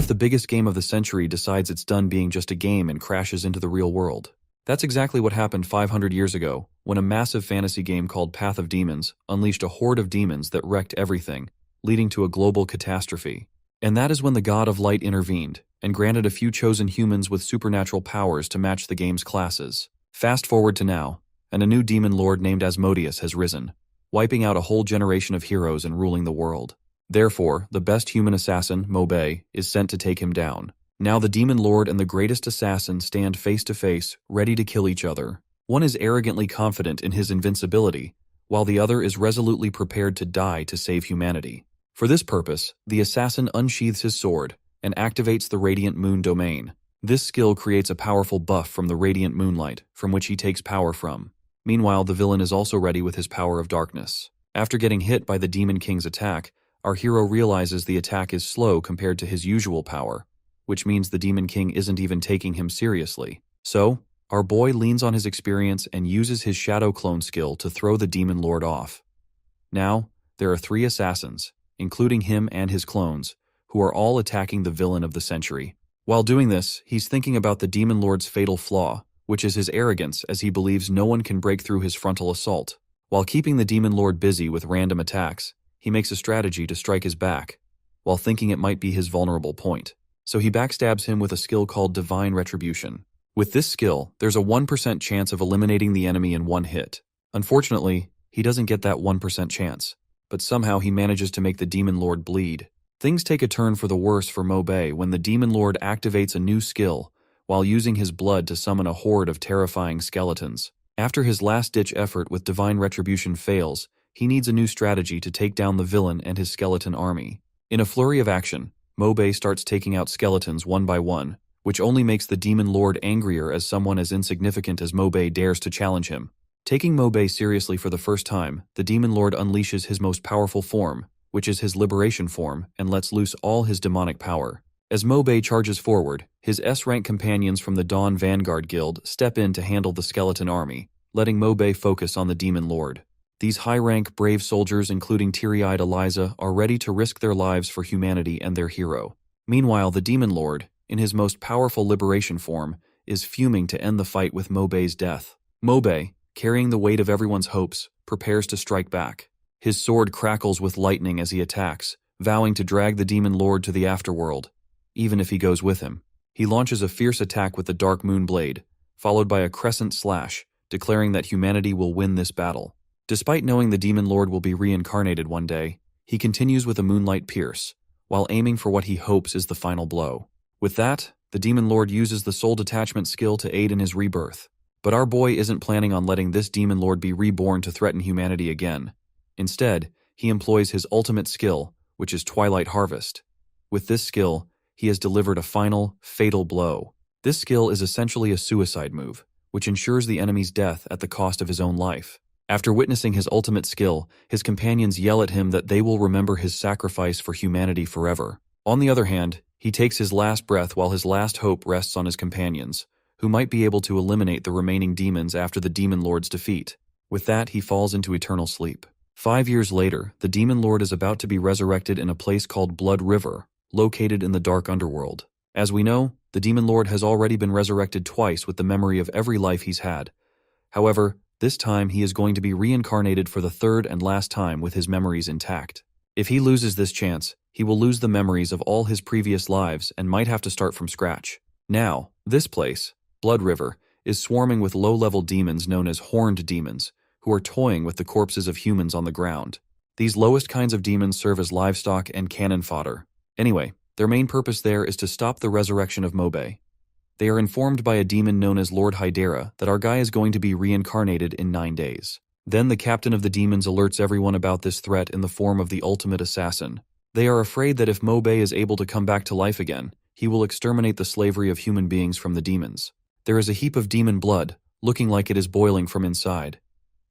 if the biggest game of the century decides it's done being just a game and crashes into the real world? That's exactly what happened 500 years ago, when a massive fantasy game called Path of Demons unleashed a horde of demons that wrecked everything, leading to a global catastrophe. And that is when the God of Light intervened, and granted a few chosen humans with supernatural powers to match the game's classes. Fast forward to now, and a new demon lord named Asmodeus has risen, wiping out a whole generation of heroes and ruling the world. Therefore, the best human assassin, Mobe, is sent to take him down. Now the demon lord and the greatest assassin stand face to face, ready to kill each other. One is arrogantly confident in his invincibility, while the other is resolutely prepared to die to save humanity. For this purpose, the assassin unsheathes his sword and activates the Radiant Moon domain. This skill creates a powerful buff from the radiant moonlight, from which he takes power from. Meanwhile, the villain is also ready with his power of darkness. After getting hit by the Demon King's attack, our hero realizes the attack is slow compared to his usual power, which means the Demon King isn't even taking him seriously. So, our boy leans on his experience and uses his Shadow Clone skill to throw the Demon Lord off. Now, there are 3 assassins, including him and his clones, who are all attacking the villain of the century. While doing this, he's thinking about the Demon Lord's fatal flaw, which is his arrogance, as he believes no one can break through his frontal assault. While keeping the Demon Lord busy with random attacks, he makes a strategy to strike his back, while thinking it might be his vulnerable point. So he backstabs him with a skill called Divine Retribution. With this skill, there's a 1% chance of eliminating the enemy in one hit. Unfortunately, he doesn't get that 1% chance, but somehow he manages to make the Demon Lord bleed. Things take a turn for the worse for Mobe when the Demon Lord activates a new skill, while using his blood to summon a horde of terrifying skeletons. After his last-ditch effort with Divine Retribution fails, he needs a new strategy to take down the villain and his skeleton army. In a flurry of action, Mobe starts taking out skeletons one by one, which only makes the Demon Lord angrier as someone as insignificant as Mobe dares to challenge him. Taking Mobe seriously for the first time, the Demon Lord unleashes his most powerful form, which is his liberation form, and lets loose all his demonic power. As Mobe charges forward, his S-rank companions from the Dawn Vanguard Guild step in to handle the skeleton army, letting Mobe focus on the Demon Lord. These high-rank, brave soldiers, including teary-eyed Eliza, are ready to risk their lives for humanity and their hero. Meanwhile, the Demon Lord, in his most powerful liberation form, is fuming to end the fight with Mobe's death. Mobe, carrying the weight of everyone's hopes, prepares to strike back. His sword crackles with lightning as he attacks, vowing to drag the Demon Lord to the afterworld, even if he goes with him. He launches a fierce attack with the Dark Moon Blade, followed by a crescent slash, declaring that humanity will win this battle. Despite knowing the Demon Lord will be reincarnated one day, he continues with a Moonlight Pierce, while aiming for what he hopes is the final blow. With that, the Demon Lord uses the Soul Detachment skill to aid in his rebirth. But our boy isn't planning on letting this Demon Lord be reborn to threaten humanity again. Instead, he employs his ultimate skill, which is Twilight Harvest. With this skill, he has delivered a final, fatal blow. This skill is essentially a suicide move, which ensures the enemy's death at the cost of his own life. After witnessing his ultimate skill, his companions yell at him that they will remember his sacrifice for humanity forever. On the other hand, he takes his last breath while his last hope rests on his companions, who might be able to eliminate the remaining demons after the Demon Lord's defeat. With that, he falls into eternal sleep. 5 years later, the Demon Lord is about to be resurrected in a place called Blood River, located in the dark underworld. As we know, the Demon Lord has already been resurrected twice with the memory of every life he's had. However, this time he is going to be reincarnated for the third and last time with his memories intact. If he loses this chance, he will lose the memories of all his previous lives and might have to start from scratch. Now, this place, Blood River, is swarming with low-level demons known as horned demons, who are toying with the corpses of humans on the ground. These lowest kinds of demons serve as livestock and cannon fodder. Anyway, their main purpose there is to stop the resurrection of Mobe. They are informed by a demon known as Lord Hydera that our guy is going to be reincarnated in 9 days. Then the captain of the demons alerts everyone about this threat in the form of the ultimate assassin. They are afraid that if Mobe is able to come back to life again, he will exterminate the slavery of human beings from the demons. There is a heap of demon blood, looking like it is boiling from inside.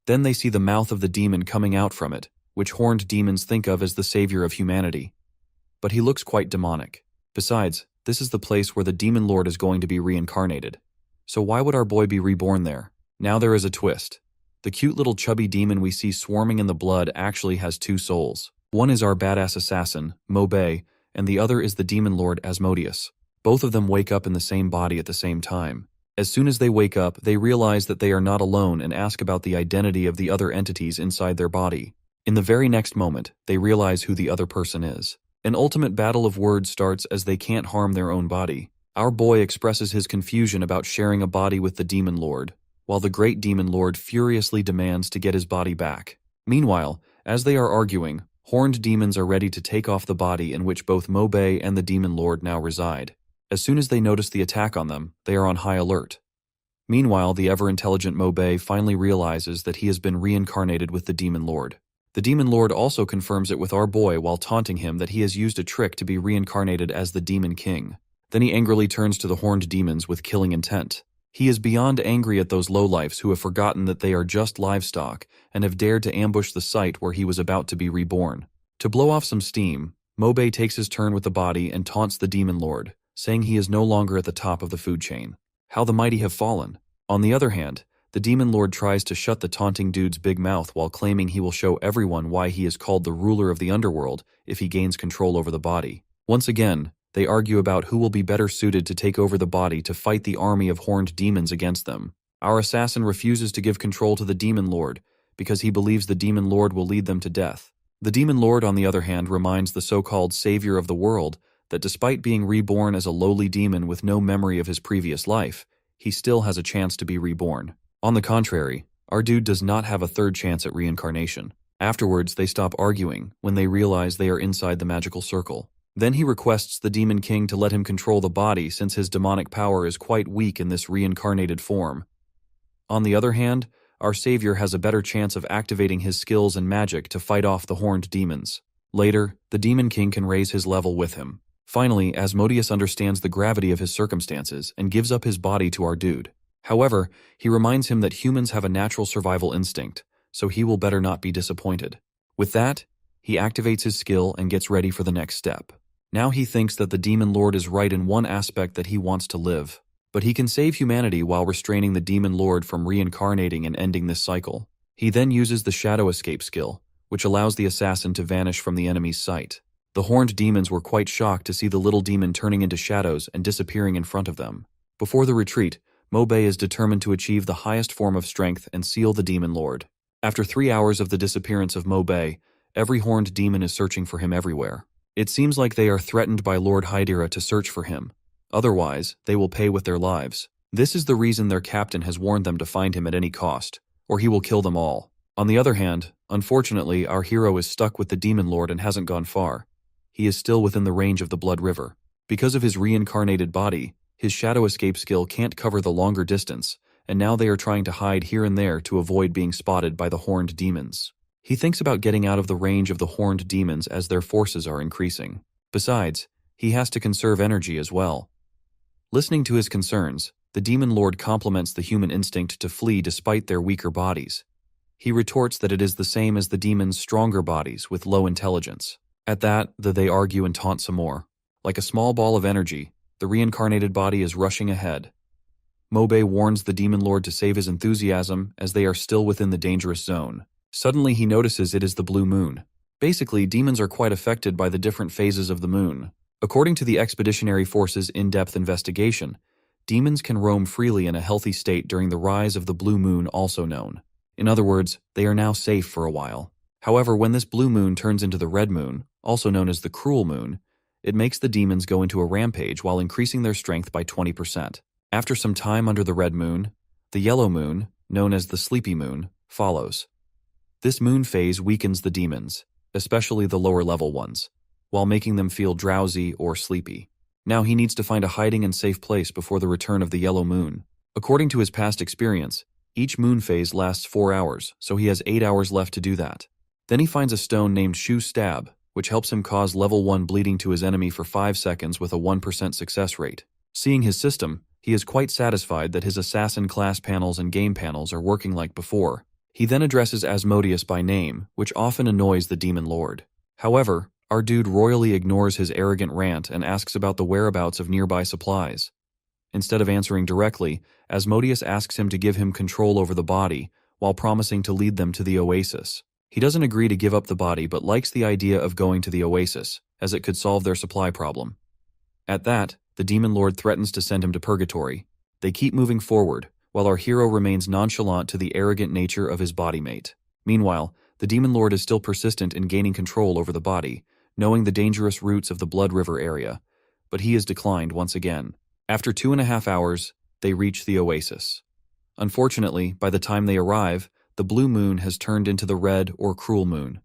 Then they see the mouth of the demon coming out from it, which horned demons think of as the savior of humanity. But he looks quite demonic. Besides, this is the place where the Demon Lord is going to be reincarnated. So why would our boy be reborn there? Now there is a twist. The cute little chubby demon we see swarming in the blood actually has 2 souls. One is our badass assassin, Mobe, and the other is the demon lord Asmodeus. Both of them wake up in the same body at the same time. As soon as they wake up, they realize that they are not alone and ask about the identity of the other entities inside their body. In the very next moment, they realize who the other person is. An ultimate battle of words starts as they can't harm their own body. Our boy expresses his confusion about sharing a body with the demon lord, while the great demon lord furiously demands to get his body back. Meanwhile, as they are arguing, horned demons are ready to take off the body in which both Mobei and the demon lord now reside. As soon as they notice the attack on them, they are on high alert. Meanwhile, the ever-intelligent Mobei finally realizes that he has been reincarnated with the demon lord. The demon lord also confirms it with our boy while taunting him that he has used a trick to be reincarnated as the demon king. Then he angrily turns to the horned demons with killing intent. He is beyond angry at those lowlifes who have forgotten that they are just livestock and have dared to ambush the site where he was about to be reborn. To blow off some steam, Mobei takes his turn with the body and taunts the demon lord, saying he is no longer at the top of the food chain. How the mighty have fallen. On the other hand, the demon lord tries to shut the taunting dude's big mouth while claiming he will show everyone why he is called the ruler of the underworld if he gains control over the body. Once again, they argue about who will be better suited to take over the body to fight the army of horned demons against them. Our assassin refuses to give control to the demon lord because he believes the demon lord will lead them to death. The demon lord, on the other hand, reminds the so-called savior of the world that despite being reborn as a lowly demon with no memory of his previous life, he still has a chance to be reborn. On the contrary, our dude does not have a third chance at reincarnation. Afterwards, they stop arguing when they realize they are inside the magical circle. Then he requests the Demon King to let him control the body since his demonic power is quite weak in this reincarnated form. On the other hand, our savior has a better chance of activating his skills and magic to fight off the horned demons. Later, the Demon King can raise his level with him. Finally, Asmodeus understands the gravity of his circumstances and gives up his body to our dude. However, he reminds him that humans have a natural survival instinct, so he will better not be disappointed. With that, he activates his skill and gets ready for the next step. Now he thinks that the Demon Lord is right in one aspect, that he wants to live. But he can save humanity while restraining the Demon Lord from reincarnating and ending this cycle. He then uses the Shadow Escape skill, which allows the assassin to vanish from the enemy's sight. The horned demons were quite shocked to see the little demon turning into shadows and disappearing in front of them. Before the retreat, Mobei is determined to achieve the highest form of strength and seal the Demon Lord. After 3 hours of the disappearance of Mobei, every horned demon is searching for him everywhere. It seems like they are threatened by Lord Hydira to search for him. Otherwise, they will pay with their lives. This is the reason their captain has warned them to find him at any cost, or he will kill them all. On the other hand, unfortunately, our hero is stuck with the Demon Lord and hasn't gone far. He is still within the range of the Blood River. Because of his reincarnated body, his Shadow Escape skill can't cover the longer distance, and now they are trying to hide here and there to avoid being spotted by the horned demons. He thinks about getting out of the range of the horned demons as their forces are increasing. Besides, he has to conserve energy as well. Listening to his concerns, the Demon Lord compliments the human instinct to flee despite their weaker bodies. He retorts that it is the same as the demons' stronger bodies with low intelligence. At that, they argue and taunt some more. Like a small ball of energy, the reincarnated body is rushing ahead. Mobei warns the Demon Lord to save his enthusiasm as they are still within the dangerous zone. Suddenly he notices it is the blue moon. Basically, demons are quite affected by the different phases of the moon. According to the Expeditionary Force's in-depth investigation, demons can roam freely in a healthy state during the rise of the blue moon, also known. In other words, they are now safe for a while. However, when this blue moon turns into the red moon, also known as the cruel moon, it makes the demons go into a rampage while increasing their strength by 20%. After some time under the red moon, the yellow moon, known as the sleepy moon, follows. This moon phase weakens the demons, especially the lower level ones, while making them feel drowsy or sleepy. Now he needs to find a hiding and safe place before the return of the yellow moon. According to his past experience, each moon phase lasts 4 hours, so he has 8 hours left to do that. Then he finds a stone named Shu Stab, which helps him cause level 1 bleeding to his enemy for 5 seconds with a 1% success rate. Seeing his system, he is quite satisfied that his assassin class panels and game panels are working like before. He then addresses Asmodeus by name, which often annoys the Demon Lord. However, our dude royally ignores his arrogant rant and asks about the whereabouts of nearby supplies. Instead of answering directly, Asmodeus asks him to give him control over the body, while promising to lead them to the oasis. He doesn't agree to give up the body but likes the idea of going to the oasis, as it could solve their supply problem. At that, the demon lord threatens to send him to purgatory. They keep moving forward, while our hero remains nonchalant to the arrogant nature of his body mate. Meanwhile, the demon lord is still persistent in gaining control over the body, knowing the dangerous routes of the Blood River area, but he is declined once again. After 2.5 hours, they reach the oasis. Unfortunately, by the time they arrive, the blue moon has turned into the red or cruel moon.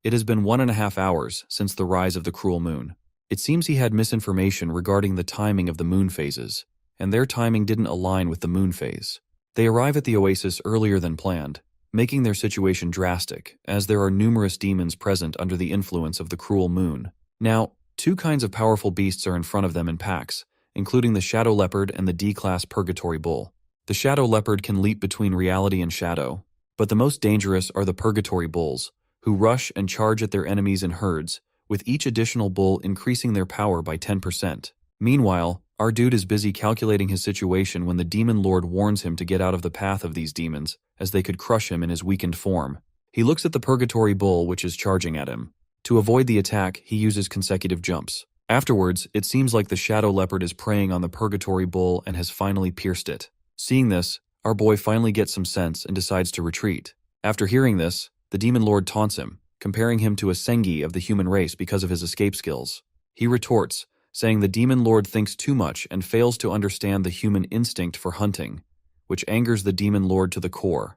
It has been 1.5 hours since the rise of the cruel moon. It seems he had misinformation regarding the timing of the moon phases, and their timing didn't align with the moon phase. They arrive at the oasis earlier than planned, making their situation drastic, as there are numerous demons present under the influence of the cruel moon. Now, 2 kinds of powerful beasts are in front of them in packs, including the Shadow Leopard and the D-Class Purgatory Bull. The Shadow Leopard can leap between reality and shadow, but the most dangerous are the Purgatory Bulls, who rush and charge at their enemies in herds, with each additional bull increasing their power by 10%. Meanwhile, our dude is busy calculating his situation when the Demon Lord warns him to get out of the path of these demons, as they could crush him in his weakened form. He looks at the Purgatory Bull which is charging at him. To avoid the attack, he uses consecutive jumps. Afterwards, it seems like the Shadow Leopard is preying on the Purgatory Bull and has finally pierced it. Seeing this, our boy finally gets some sense and decides to retreat. After hearing this, the Demon Lord taunts him, comparing him to a Sengi of the human race because of his escape skills. He retorts, saying the Demon Lord thinks too much and fails to understand the human instinct for hunting, which angers the Demon Lord to the core.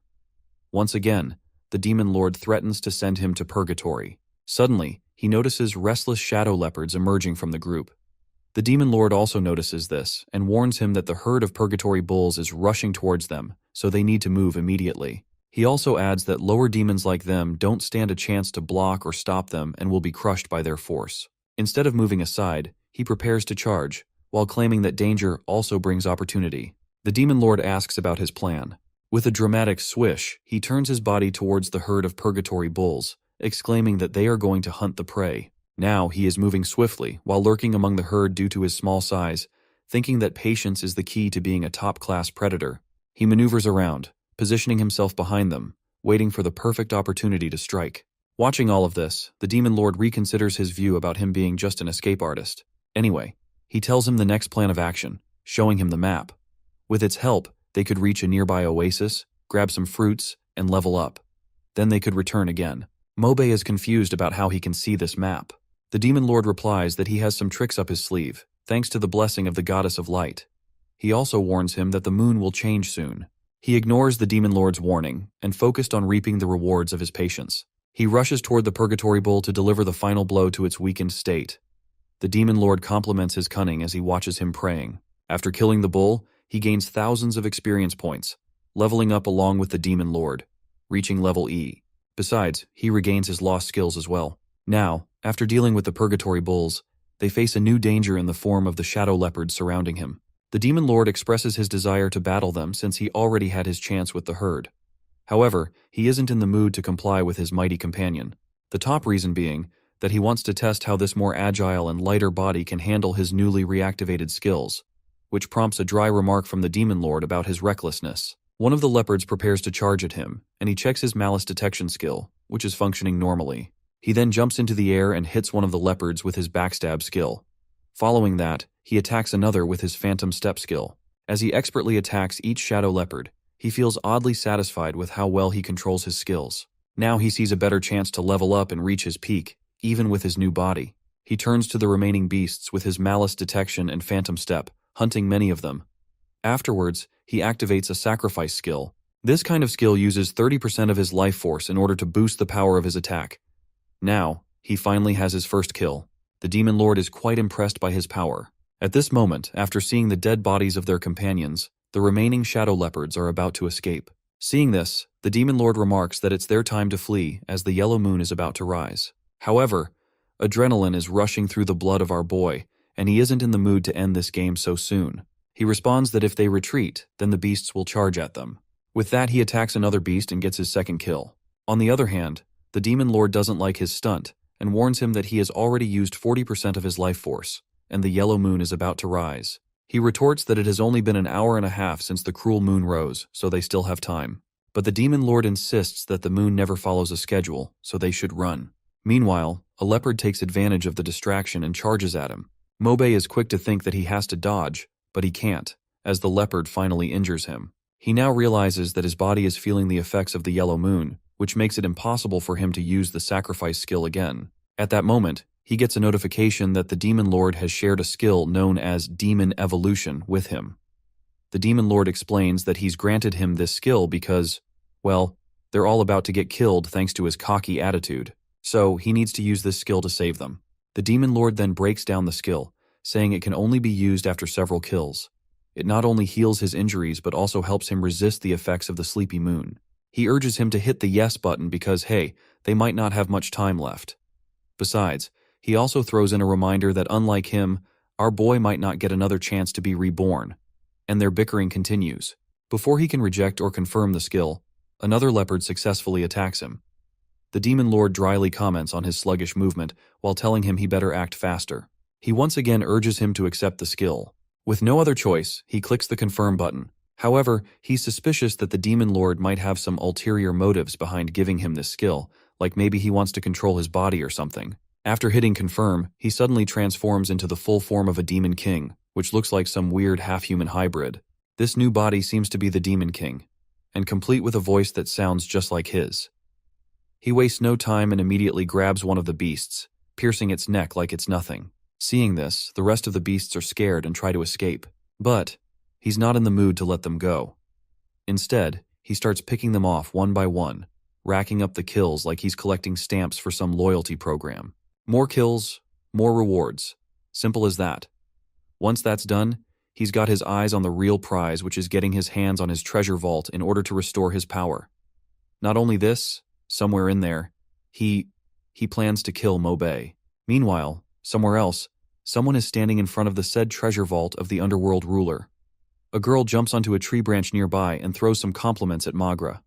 Once again, the Demon Lord threatens to send him to purgatory. Suddenly, he notices restless shadow leopards emerging from the group. The Demon Lord also notices this and warns him that the herd of purgatory bulls is rushing towards them, so they need to move immediately. He also adds that lower demons like them don't stand a chance to block or stop them and will be crushed by their force. Instead of moving aside, he prepares to charge, while claiming that danger also brings opportunity. The Demon Lord asks about his plan. With a dramatic swish, he turns his body towards the herd of purgatory bulls, exclaiming that they are going to hunt the prey. Now he is moving swiftly, while lurking among the herd due to his small size, thinking that patience is the key to being a top-class predator. He maneuvers around, positioning himself behind them, waiting for the perfect opportunity to strike. Watching all of this, the Demon Lord reconsiders his view about him being just an escape artist. Anyway, he tells him the next plan of action, showing him the map. With its help, they could reach a nearby oasis, grab some fruits, and level up. Then they could return again. Mobe is confused about how he can see this map. The Demon Lord replies that he has some tricks up his sleeve, thanks to the blessing of the Goddess of Light. He also warns him that the moon will change soon. He ignores the Demon Lord's warning and focused on reaping the rewards of his patience. He rushes toward the Purgatory Bull to deliver the final blow to its weakened state. The Demon Lord compliments his cunning as he watches him praying. After killing the bull, he gains thousands of experience points, leveling up along with the Demon Lord, reaching level E. Besides, he regains his lost skills as well. Now, after dealing with the Purgatory Bulls, they face a new danger in the form of the Shadow Leopards surrounding him. The Demon Lord expresses his desire to battle them since he already had his chance with the herd. However, he isn't in the mood to comply with his mighty companion. The top reason being that he wants to test how this more agile and lighter body can handle his newly reactivated skills, which prompts a dry remark from the Demon Lord about his recklessness. One of the leopards prepares to charge at him, and he checks his malice detection skill, which is functioning normally. He then jumps into the air and hits one of the leopards with his backstab skill. Following that, he attacks another with his phantom step skill. As he expertly attacks each shadow leopard, he feels oddly satisfied with how well he controls his skills. Now he sees a better chance to level up and reach his peak, even with his new body. He turns to the remaining beasts with his malice detection and phantom step, hunting many of them. Afterwards, he activates a sacrifice skill. This kind of skill uses 30% of his life force in order to boost the power of his attack. Now, he finally has his first kill. The Demon Lord is quite impressed by his power. At this moment, after seeing the dead bodies of their companions, the remaining shadow leopards are about to escape. Seeing this, the Demon Lord remarks that it's their time to flee as the yellow moon is about to rise. However, adrenaline is rushing through the blood of our boy, and he isn't in the mood to end this game so soon. He responds that if they retreat, then the beasts will charge at them. With that, he attacks another beast and gets his second kill. On the other hand, the Demon Lord doesn't like his stunt and warns him that he has already used 40% of his life force, and the yellow moon is about to rise. He retorts that it has only been an hour and a half since the cruel moon rose, so they still have time. But the demon lord insists that the moon never follows a schedule, so they should run. Meanwhile, a leopard takes advantage of the distraction and charges at him. Mobe is quick to think that he has to dodge, but he can't, as the leopard finally injures him. He now realizes that his body is feeling the effects of the yellow moon, which makes it impossible for him to use the sacrifice skill again. At that moment, he gets a notification that the demon lord has shared a skill known as demon evolution with him. The demon lord explains that he's granted him this skill because, well, they're all about to get killed thanks to his cocky attitude, so he needs to use this skill to save them. The demon lord then breaks down the skill, saying it can only be used after several kills. It not only heals his injuries but also helps him resist the effects of the sleepy moon. He urges him to hit the yes button because, hey, they might not have much time left. Besides, he also throws in a reminder that unlike him, our boy might not get another chance to be reborn. And their bickering continues. Before he can reject or confirm the skill, another leopard successfully attacks him. The demon lord dryly comments on his sluggish movement while telling him he better act faster. He once again urges him to accept the skill. With no other choice, he clicks the confirm button. However, he's suspicious that the demon lord might have some ulterior motives behind giving him this skill, like maybe he wants to control his body or something. After hitting confirm, he suddenly transforms into the full form of a demon king, which looks like some weird half-human hybrid. This new body seems to be the demon king, and complete with a voice that sounds just like his. He wastes no time and immediately grabs one of the beasts, piercing its neck like it's nothing. Seeing this, the rest of the beasts are scared and try to escape. But he's not in the mood to let them go. Instead, he starts picking them off one by one, racking up the kills like he's collecting stamps for some loyalty program. More kills, more rewards. Simple as that. Once that's done, he's got his eyes on the real prize, which is getting his hands on his treasure vault in order to restore his power. Not only this, somewhere in there, he plans to kill Mobe. Meanwhile, somewhere else, someone is standing in front of the said treasure vault of the underworld ruler. A girl jumps onto a tree branch nearby and throws some compliments at Magra,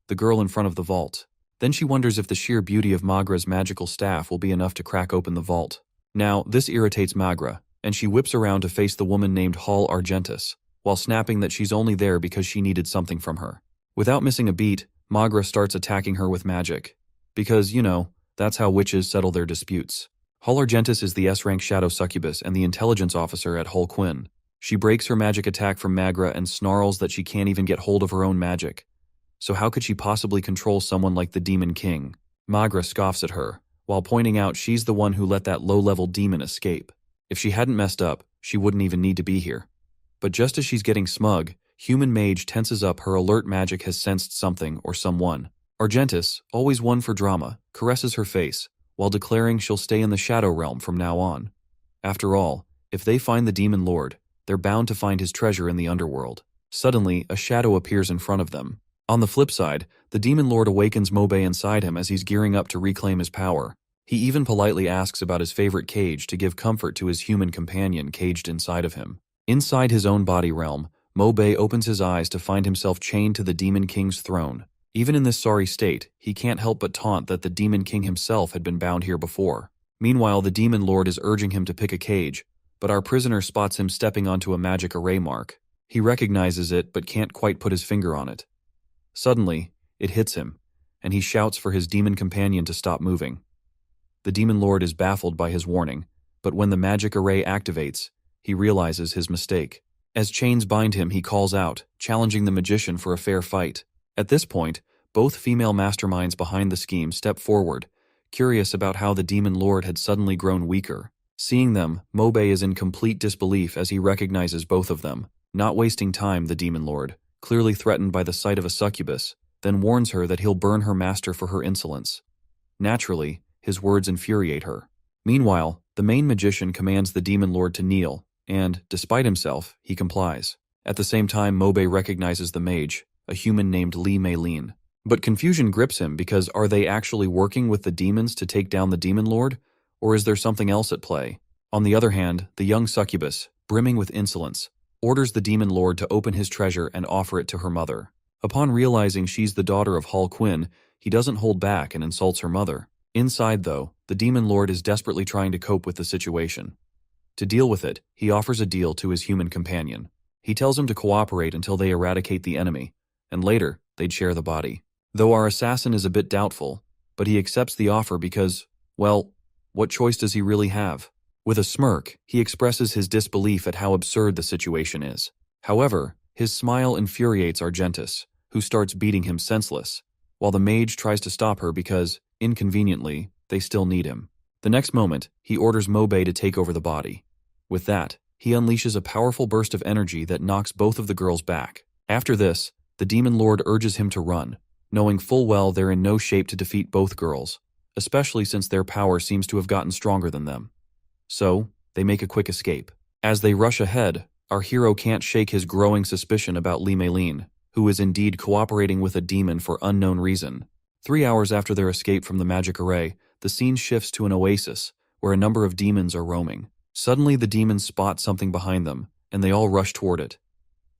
the girl in front of the vault. Then she wonders if the sheer beauty of Magra's magical staff will be enough to crack open the vault. Now, this irritates Magra, and she whips around to face the woman named Hall Argentis, while snapping that she's only there because she needed something from her. Without missing a beat, Magra starts attacking her with magic. Because, that's how witches settle their disputes. Hall Argentis is the S-rank shadow succubus and the intelligence officer at Hull Quinn. She breaks her magic attack from Magra and snarls that she can't even get hold of her own magic. So how could she possibly control someone like the Demon King? Magra scoffs at her, while pointing out she's the one who let that low-level demon escape. If she hadn't messed up, she wouldn't even need to be here. But just as she's getting smug, Human Mage tenses up. Her alert magic has sensed something or someone. Argentis, always one for drama, caresses her face, while declaring she'll stay in the Shadow Realm from now on. After all, if they find the Demon Lord, they're bound to find his treasure in the underworld. Suddenly, a shadow appears in front of them. On the flip side, the Demon Lord awakens Mobe inside him as he's gearing up to reclaim his power. He even politely asks about his favorite cage to give comfort to his human companion caged inside of him. Inside his own body realm, Mobe opens his eyes to find himself chained to the Demon King's throne. Even in this sorry state, he can't help but taunt that the Demon King himself had been bound here before. Meanwhile, the Demon Lord is urging him to pick a cage, but our prisoner spots him stepping onto a magic array mark. He recognizes it but can't quite put his finger on it. Suddenly, it hits him, and he shouts for his demon companion to stop moving. The Demon Lord is baffled by his warning, but when the magic array activates, he realizes his mistake. As chains bind him, he calls out, challenging the magician for a fair fight. At this point, both female masterminds behind the scheme step forward, curious about how the Demon Lord had suddenly grown weaker. Seeing them, Mobe is in complete disbelief as he recognizes both of them. Not wasting time, the Demon Lord, clearly threatened by the sight of a succubus, then warns her that he'll burn her master for her insolence. Naturally, his words infuriate her. Meanwhile, the main magician commands the Demon Lord to kneel, and, despite himself, he complies. At the same time, Mobe recognizes the mage, a human named Li Meilin. But confusion grips him because are they actually working with the demons to take down the Demon Lord, or is there something else at play? On the other hand, the young succubus, brimming with insolence, orders the Demon Lord to open his treasure and offer it to her mother. Upon realizing she's the daughter of Hull Quinn, he doesn't hold back and insults her mother. Inside, though, the Demon Lord is desperately trying to cope with the situation. To deal with it, he offers a deal to his human companion. He tells him to cooperate until they eradicate the enemy, and later, they'd share the body. Though our assassin is a bit doubtful, but he accepts the offer because, well, what choice does he really have? With a smirk, he expresses his disbelief at how absurd the situation is. However, his smile infuriates Argentus, who starts beating him senseless, while the mage tries to stop her because, inconveniently, they still need him. The next moment, he orders Mobe to take over the body. With that, he unleashes a powerful burst of energy that knocks both of the girls back. After this, the Demon Lord urges him to run, knowing full well they're in no shape to defeat both girls, especially since their power seems to have gotten stronger than them. So, they make a quick escape. As they rush ahead, our hero can't shake his growing suspicion about Li Meilin, who is indeed cooperating with a demon for unknown reason. 3 hours after their escape from the magic array, the scene shifts to an oasis, where a number of demons are roaming. Suddenly the demons spot something behind them, and they all rush toward it.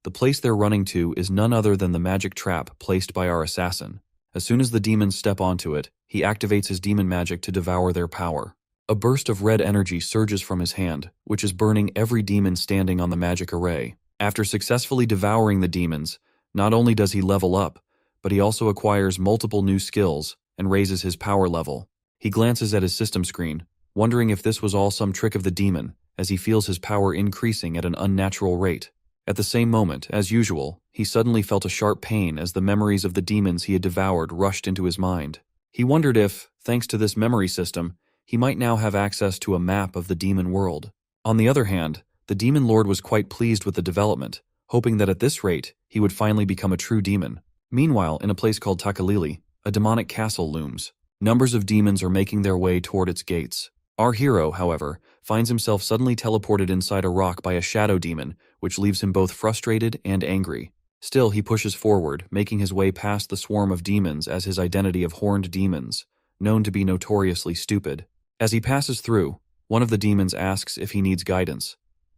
The place they're running to is none other than the magic trap placed by our assassin. As soon as the demons step onto it, he activates his demon magic to devour their power. A burst of red energy surges from his hand, which is burning every demon standing on the magic array. After successfully devouring the demons, not only does he level up, but he also acquires multiple new skills and raises his power level. He glances at his system screen, wondering if this was all some trick of the demon, as he feels his power increasing at an unnatural rate. At the same moment, as usual, he suddenly felt a sharp pain as the memories of the demons he had devoured rushed into his mind. He wondered if, thanks to this memory system, he might now have access to a map of the demon world. On the other hand, the Demon Lord was quite pleased with the development, hoping that at this rate, he would finally become a true demon. Meanwhile, in a place called Takalili, a demonic castle looms. Numbers of demons are making their way toward its gates. Our hero, however, finds himself suddenly teleported inside a rock by a shadow demon, which leaves him both frustrated and angry. Still, he pushes forward, making his way past the swarm of demons as his identity of horned demons, known to be notoriously stupid. As he passes through, one of the demons asks if he needs guidance,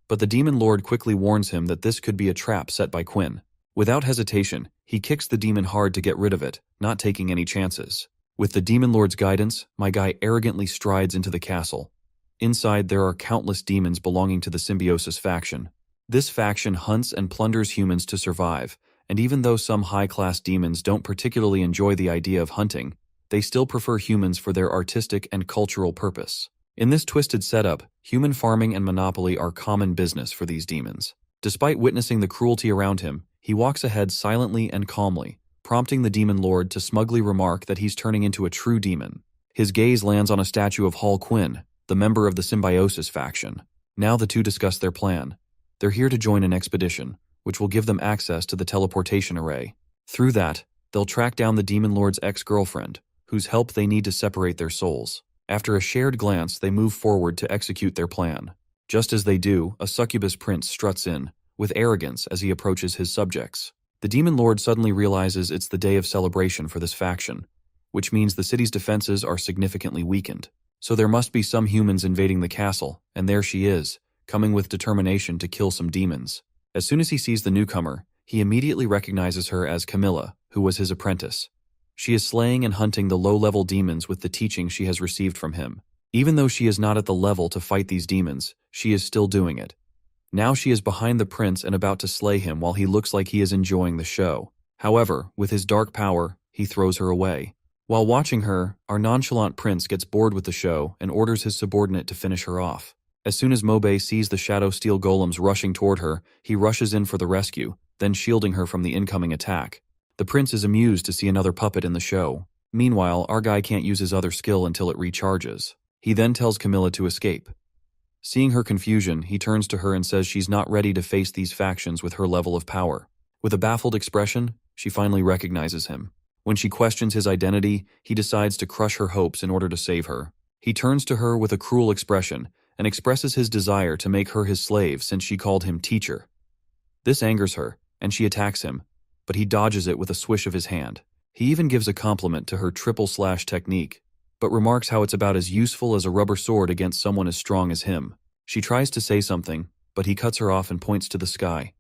but the Demon Lord quickly warns him that this could be a trap set by Quinn. Without hesitation, he kicks the demon hard to get rid of it, not taking any chances. With the Demon Lord's guidance, my guy arrogantly strides into the castle. Inside, there are countless demons belonging to the Symbiosis faction. This faction hunts and plunders humans to survive, and even though some high-class demons don't particularly enjoy the idea of hunting, they still prefer humans for their artistic and cultural purpose. In this twisted setup, human farming and monopoly are common business for these demons. Despite witnessing the cruelty around him, he walks ahead silently and calmly, prompting the Demon Lord to smugly remark that he's turning into a true demon. His gaze lands on a statue of Hall Quinn, the member of the Symbiosis faction. Now the two discuss their plan. They're here to join an expedition, which will give them access to the teleportation array. Through that, they'll track down the Demon Lord's ex-girlfriend, whose help they need to separate their souls. After a shared glance, they move forward to execute their plan. Just as they do, a succubus prince struts in, with arrogance as he approaches his subjects. The Demon Lord suddenly realizes it's the day of celebration for this faction, which means the city's defenses are significantly weakened. So there must be some humans invading the castle, and there she is, coming with determination to kill some demons. As soon as he sees the newcomer, he immediately recognizes her as Camilla, who was his apprentice. She is slaying and hunting the low-level demons with the teaching she has received from him. Even though she is not at the level to fight these demons, she is still doing it. Now she is behind the prince and about to slay him while he looks like he is enjoying the show. However, with his dark power, he throws her away. While watching her, our nonchalant prince gets bored with the show and orders his subordinate to finish her off. As soon as Mobe sees the shadow steel golems rushing toward her, he rushes in for the rescue, then shielding her from the incoming attack. The prince is amused to see another puppet in the show. Meanwhile, our guy can't use his other skill until it recharges. He then tells Camilla to escape. Seeing her confusion, he turns to her and says she's not ready to face these factions with her level of power. With a baffled expression, she finally recognizes him. When she questions his identity, he decides to crush her hopes in order to save her. He turns to her with a cruel expression and expresses his desire to make her his slave since she called him teacher. This angers her, and she attacks him, but he dodges it with a swish of his hand. He even gives a compliment to her triple slash technique, but remarks how it's about as useful as a rubber sword against someone as strong as him. She tries to say something, but he cuts her off and points to the sky.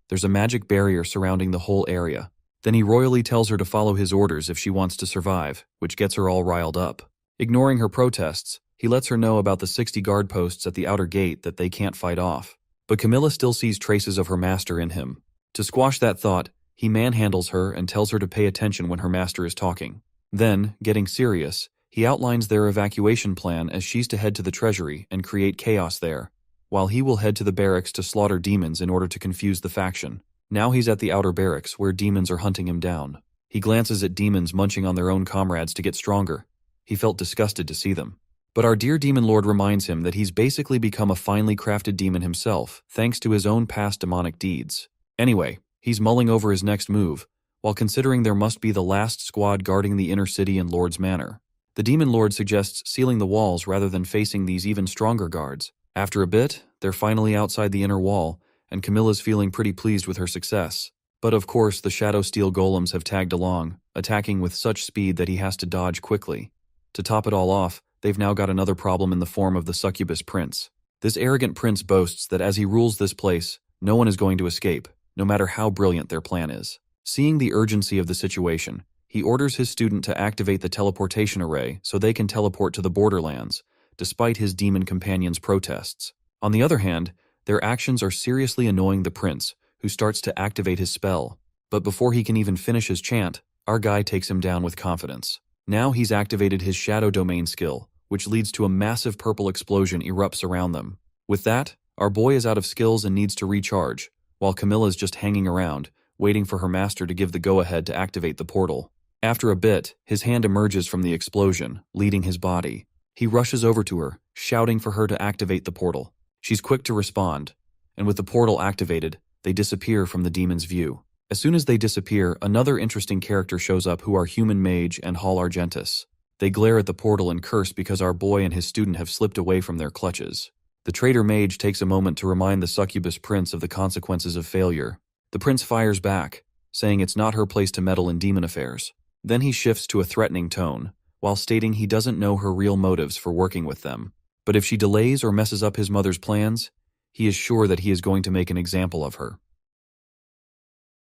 There's a magic barrier surrounding the whole area. Then he royally tells her to follow his orders if she wants to survive, which gets her all riled up. Ignoring her protests, he lets her know about the 60 guard posts at the outer gate that they can't fight off. But Camilla still sees traces of her master in him. To squash that thought, He manhandles her and tells her to pay attention when her master is talking. Then, getting serious, he outlines their evacuation plan as she's to head to the treasury and create chaos there, while he will head to the barracks to slaughter demons in order to confuse the faction. Now he's at the outer barracks where demons are hunting him down. He glances at demons munching on their own comrades to get stronger. He felt disgusted to see them. But our dear demon lord reminds him that he's basically become a finely crafted demon himself, thanks to his own past demonic deeds. Anyway, he's mulling over his next move, while considering there must be the last squad guarding the inner city and Lord's Manor. The demon lord suggests sealing the walls rather than facing these even stronger guards. After a bit, they're finally outside the inner wall, and Camilla's feeling pretty pleased with her success. But of course, the shadow steel golems have tagged along, attacking with such speed that he has to dodge quickly. To top it all off, they've now got another problem in the form of the succubus prince. This arrogant prince boasts that as he rules this place, no one is going to escape, no matter how brilliant their plan is. Seeing the urgency of the situation, he orders his student to activate the teleportation array so they can teleport to the borderlands, despite his demon companion's protests. On the other hand, their actions are seriously annoying the prince, who starts to activate his spell. But before he can even finish his chant, our guy takes him down with confidence. Now he's activated his shadow domain skill, which leads to a massive purple explosion erupts around them. With that, our boy is out of skills and needs to recharge, while Camilla's just hanging around, waiting for her master to give the go-ahead to activate the portal. After a bit, his hand emerges from the explosion, leading his body. He rushes over to her, shouting for her to activate the portal. She's quick to respond, and with the portal activated, they disappear from the demon's view. As soon as they disappear, another interesting character shows up who are Human Mage and Hall Argentus. They glare at the portal and curse because our boy and his student have slipped away from their clutches. The traitor mage takes a moment to remind the succubus prince of the consequences of failure. The prince fires back, saying it's not her place to meddle in demon affairs. Then he shifts to a threatening tone, while stating he doesn't know her real motives for working with them. But if she delays or messes up his mother's plans, he is sure that he is going to make an example of her.